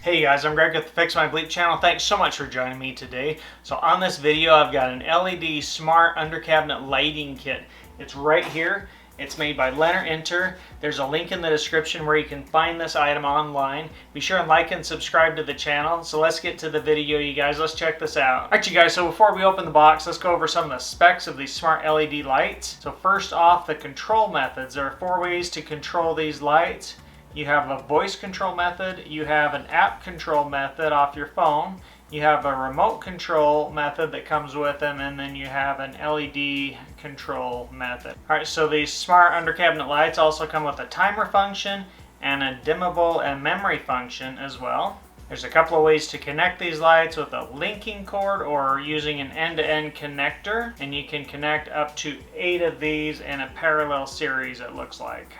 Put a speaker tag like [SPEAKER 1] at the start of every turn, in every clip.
[SPEAKER 1] Hey guys, I'm Greg with the Fix My Bleep channel. Thanks so much for joining me today. So on this video, I've got an LED smart under cabinet lighting kit. It's right here. It's made by Lenarinter. There's a link in the description where you can find this item online. Be sure and like and subscribe to the channel. So let's get to the video, you guys. Let's check this out. Alright, you guys, so before we open the box, let's go over some of the specs of these smart LED lights. So first off, the control methods. There are 4 ways to control these lights. You have a voice control method, you have an app control method off your phone, you have a remote control method that comes with them, and then you have an LED control method. Alright, so these smart under cabinet lights also come with a timer function and a dimmable and memory function as well. There's a couple of ways to connect these lights with a linking cord or using an end-to-end connector, and you can connect up to 8 of these in a parallel series, it looks like.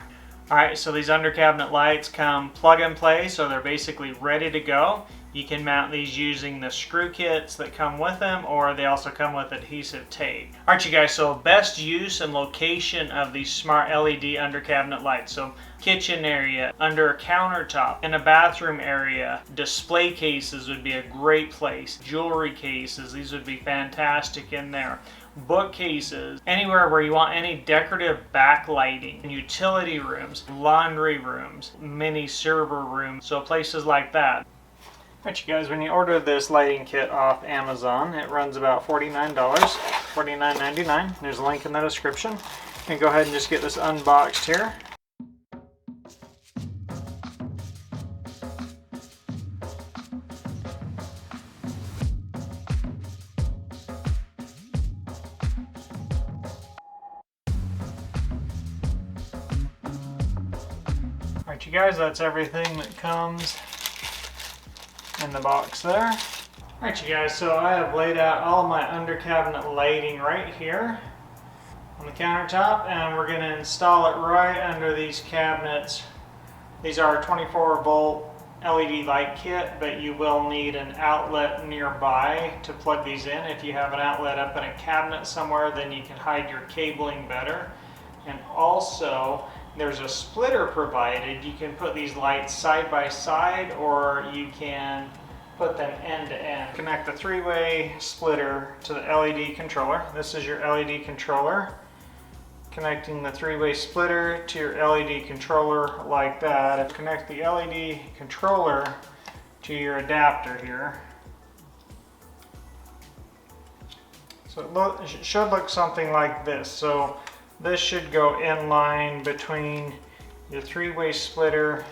[SPEAKER 1] Alright, so these under cabinet lights come plug and play, so they're basically ready to go. You can mount these using the screw kits that come with them, or they also come with adhesive tape. Alright, you guys, so best use and location of these smart LED under cabinet lights. So kitchen area, under a countertop, in a bathroom area, display cases would be a great place. Jewelry cases, these would be fantastic in there. Bookcases, anywhere where you want any decorative backlighting, utility rooms, laundry rooms, mini server rooms, so places like that. Alright, you guys, when you order this lighting kit off Amazon, it runs about $49, $49.99. There's a link in the description. You can go ahead and just get this unboxed here. Alright, you guys, that's everything that comes in the box there. Alright, you guys, so I have laid out all my under cabinet lighting right here on the countertop, and we're going to install it right under these cabinets. These are a 24-volt LED light kit, but you will need an outlet nearby to plug these in. If you have an outlet up in a cabinet somewhere, then you can hide your cabling better. And also, there's a splitter provided. You can put these lights side by side, or you can put them end to end. Connect the 3-way splitter to the LED controller. This is your LED controller. Connecting the 3-way splitter to your LED controller like that. And connect the LED controller to your adapter here. So it should look something like this. So this should go in line between your 3-way splitter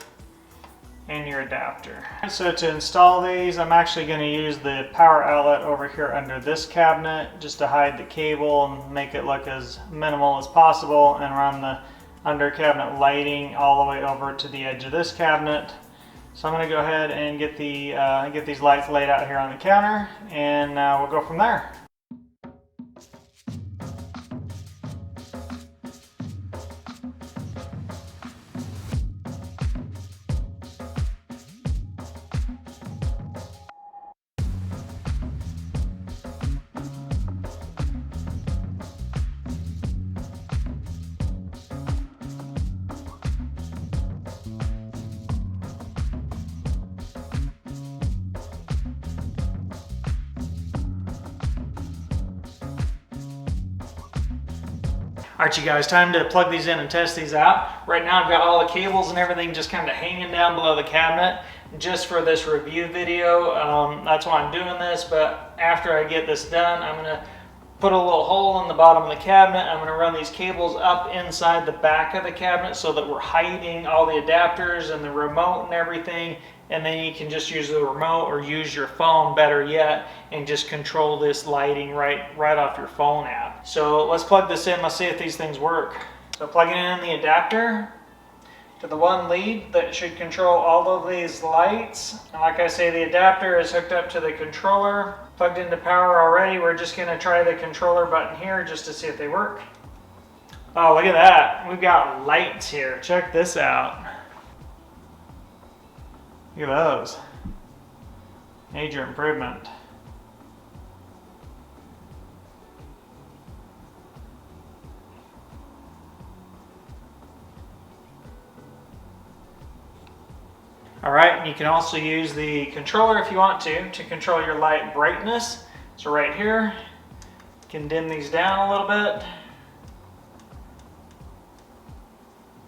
[SPEAKER 1] and your adapter. So to install these, I'm actually going to use the power outlet over here under this cabinet just to hide the cable and make it look as minimal as possible, and run the under cabinet lighting all the way over to the edge of this cabinet. So I'm going to go ahead and get these lights laid out here on the counter, and we'll go from there. Alright, you guys, time to plug these in and test these out. Right now I've got all the cables and everything just kind of hanging down below the cabinet just for this review video. That's why I'm doing this, but after I get this done, I'm going to put a little hole in the bottom of the cabinet. I'm going to run these cables up inside the back of the cabinet so that we're hiding all the adapters and the remote and everything, and then you can just use the remote or use your phone, better yet, and just control this lighting right off your phone app. So let's plug this in, let's see if these things work. So plugging in the adapter to the one lead that should control all of these lights. And like I say, the adapter is hooked up to the controller, plugged into power already. We're just going to try the controller button here just to see if they work. Oh, look at that. We've got lights here. Check this out. Look at those. Major improvement. All right, and you can also use the controller if you want to control your light brightness. So right here, you can dim these down a little bit,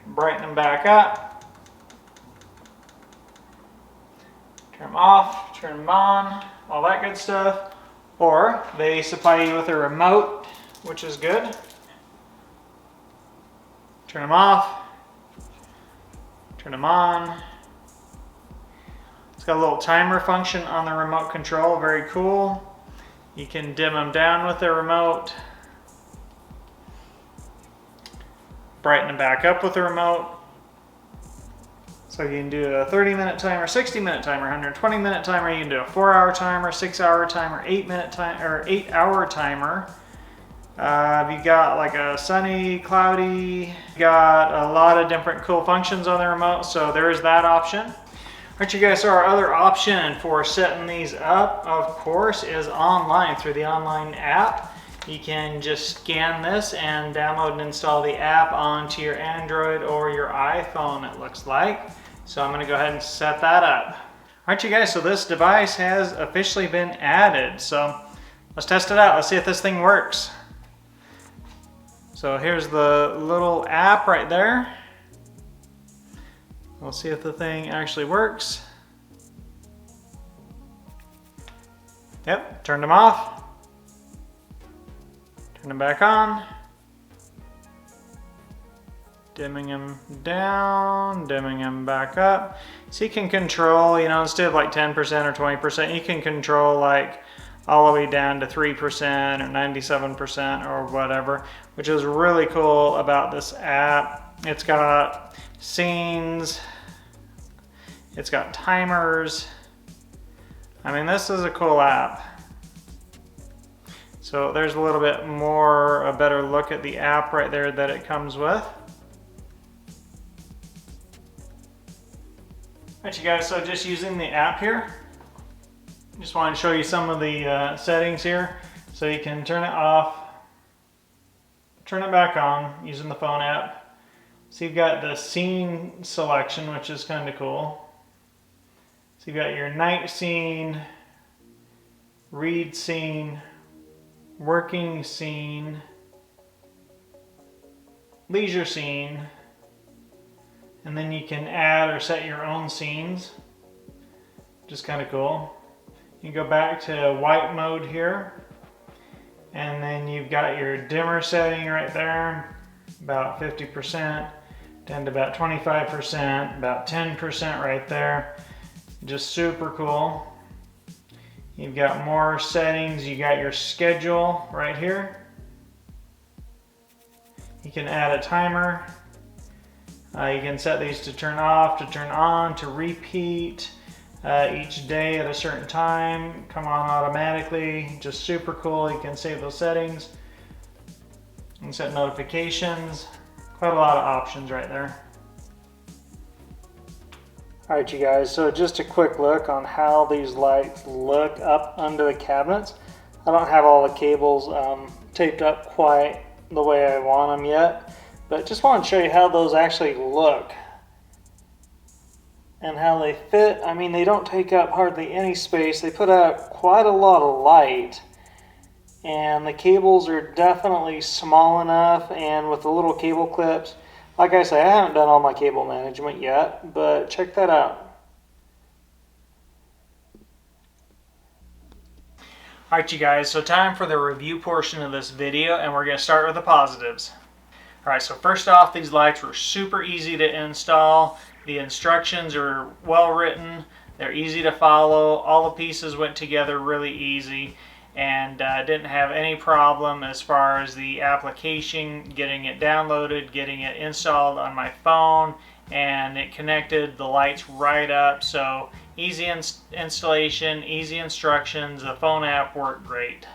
[SPEAKER 1] brighten them back up, turn them off, turn them on, all that good stuff. Or they supply you with a remote, which is good. Turn them off, turn them on. It's got a little timer function on the remote control, very cool. You can dim them down with the remote, brighten them back up with the remote. So you can do a 30-minute timer, 60-minute timer, 120-minute timer. You can do a 4-hour timer, 6-hour timer, 8-minute time or 8-hour timer. You got like a sunny, cloudy. You got a lot of different cool functions on the remote. So there is that option. Alright, you guys, so our other option for setting these up, of course, is online through the online app. You can just scan this and download and install the app onto your Android or your iPhone, it looks like. So I'm going to go ahead and set that up. Alright, you guys, so this device has officially been added. So let's test it out. Let's see if this thing works. So here's the little app right there. We'll see if the thing actually works. Yep, turned them off. Turn them back on. Dimming them down, dimming them back up. So you can control, you know, instead of like 10% or 20%, you can control like all the way down to 3% or 97% or whatever, which is really cool about this app. It's got scenes, it's got timers. I mean, this is a cool app. So there's a little bit more, a better look at the app right there that it comes with. Alright, you guys, so just using the app here, just want to show you some of the settings here. So you can turn it off, turn it back on using the phone app. So you've got the scene selection, which is kind of cool. So you've got your night scene, read scene, working scene, leisure scene, and then you can add or set your own scenes, which is kind of cool. You go back to white mode here, and then you've got your dimmer setting right there, about 50%. Down to about 25%, about 10% right there. Just super cool. You've got more settings. You got your schedule right here. You can add a timer. You can set these to turn off, to turn on, to repeat each day at a certain time. Come on automatically. Just super cool. You can save those settings. You can set notifications. Quite a lot of options right there. Alright, you guys, so just a quick look on how these lights look up under the cabinets. I don't have all the cables taped up quite the way I want them yet, but just want to show you how those actually look and how they fit. I mean, they don't take up hardly any space. They put out quite a lot of light. And the cables are definitely small enough, and with the little cable clips, like I say, I haven't done all my cable management yet, but check that out. Alright, you guys, so time for the review portion of this video, and we're going to start with the positives. Alright, so first off, these lights were super easy to install. The instructions are well written, they're easy to follow, all the pieces went together really easy. And didn't have any problem as far as the application, getting it downloaded, getting it installed on my phone, and it connected the lights right up. So easy installation, easy instructions, the phone app worked great.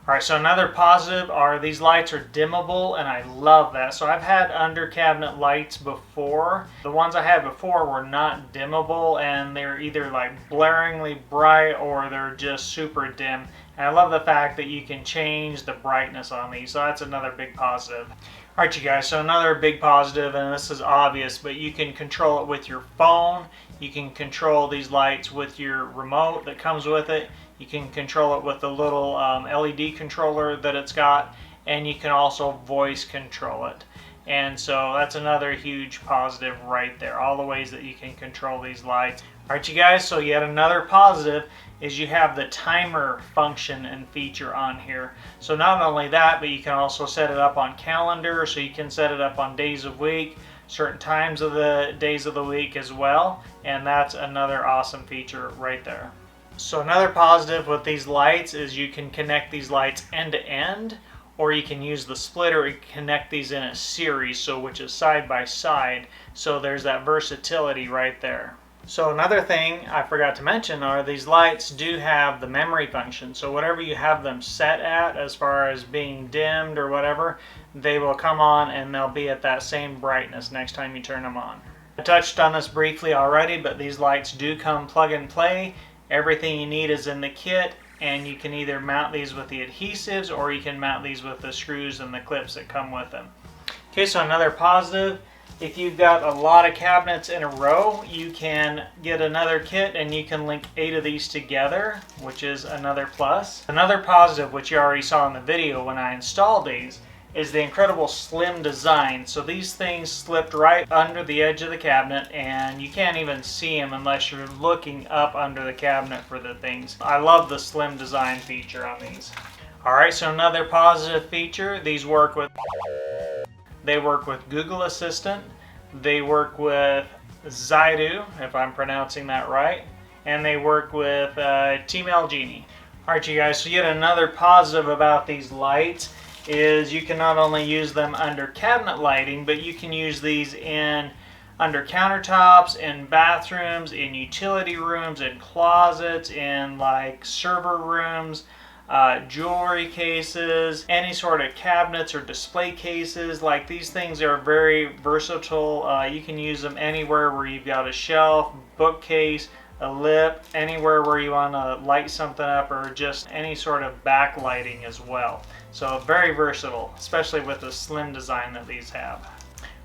[SPEAKER 1] Alright, so another positive are these lights are dimmable, and I love that. So I've had under cabinet lights before. The ones I had before were not dimmable, and they're either like blaringly bright or they're just super dim. And I love the fact that you can change the brightness on these, so that's another big positive. Alright you guys, so another big positive, and this is obvious, but you can control it with your phone. You can control these lights with your remote that comes with it. You can control it with the little LED controller that it's got, and you can also voice control it. And so that's another huge positive right there, all the ways that you can control these lights. Alright you guys, so yet another positive is you have the timer function and feature on here. So not only that, but you can also set it up on calendar, so you can set it up on days of week, certain times of the days of the week as well, and that's another awesome feature right there. So another positive with these lights is you can connect these lights end to end, or you can use the splitter and connect these in a series, so which is side by side, so there's that versatility right there. So another thing I forgot to mention are these lights do have the memory function. So whatever you have them set at as far as being dimmed or whatever, they will come on and they'll be at that same brightness next time you turn them on. I touched on this briefly already, but these lights do come plug and play. Everything you need is in the kit, and you can either mount these with the adhesives or you can mount these with the screws and the clips that come with them. Okay, so another positive. If you've got a lot of cabinets in a row, you can get another kit and you can link 8 of these together, which is another plus. Another positive, which you already saw in the video when I installed these, is the incredible slim design. So these things slipped right under the edge of the cabinet and you can't even see them unless you're looking up under the cabinet for the things. I love the slim design feature on these. Alright, so another positive feature, these work with Google Assistant, they work with Zydu, if I'm pronouncing that right, and they work with T-Mail Genie. Alright you guys, so yet another positive about these lights is you can not only use them under cabinet lighting, but you can use these under countertops, in bathrooms, in utility rooms, in closets, in like server rooms, jewelry cases, any sort of cabinets or display cases. Like, these things are very versatile. You can use them anywhere where you've got a shelf, bookcase, a lip, anywhere where you want to light something up, or just any sort of backlighting as well. So very versatile, especially with the slim design that these have.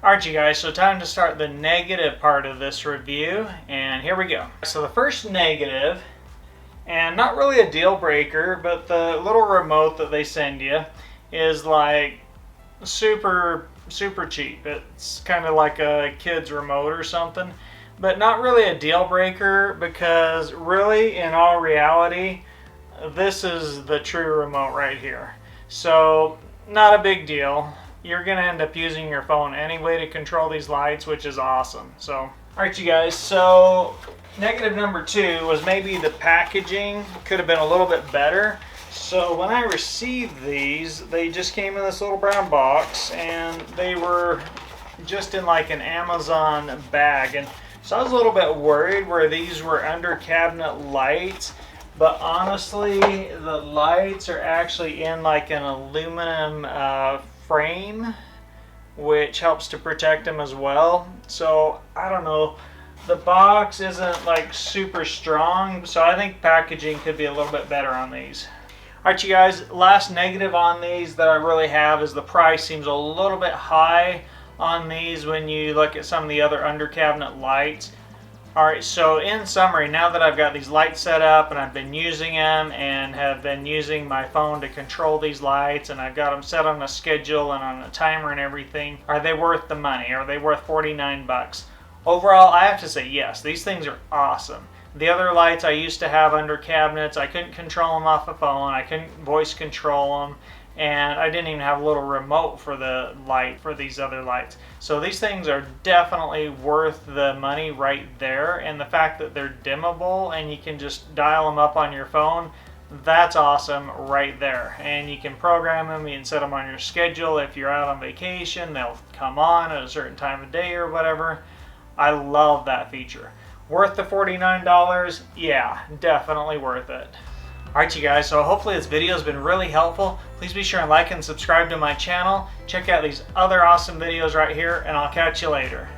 [SPEAKER 1] Alright you guys, so time to start the negative part of this review, and here we go. So the first negative, and not really a deal breaker, but the little remote that they send you is like super cheap. It's kind of like a kid's remote or something, but not really a deal breaker, because really in all reality this is the true remote right here. So not a big deal. You're gonna end up using your phone anyway to control these lights, which is awesome. So alright you guys, so negative number 2 was maybe the packaging could have been a little bit better. So when I received these, they just came in this little brown box, and they were just in like an Amazon bag. And so I was a little bit worried where these were under cabinet lights, but honestly the lights are actually in like an aluminum frame, which helps to protect them as well. So I don't know, the box isn't like super strong, so I think packaging could be a little bit better on these. Alright you guys, last negative on these that I really have is the price seems a little bit high on these when you look at some of the other under cabinet lights. Alright, so in summary, now that I've got these lights set up and I've been using them and have been using my phone to control these lights, and I've got them set on a schedule and on a timer and everything, are they worth the money? Are they worth 49 bucks? Overall, I have to say yes, these things are awesome. The other lights I used to have under cabinets, I couldn't control them off the phone, I couldn't voice control them, and I didn't even have a little remote for the light for these other lights. So these things are definitely worth the money right there, and the fact that they're dimmable and you can just dial them up on your phone, that's awesome right there. And you can program them, you can set them on your schedule. If you're out on vacation, they'll come on at a certain time of day or whatever. I love that feature. Worth the $49? Yeah, definitely worth it. Alright you guys, so hopefully this video has been really helpful. Please be sure and like and subscribe to my channel. Check out these other awesome videos right here, and I'll catch you later.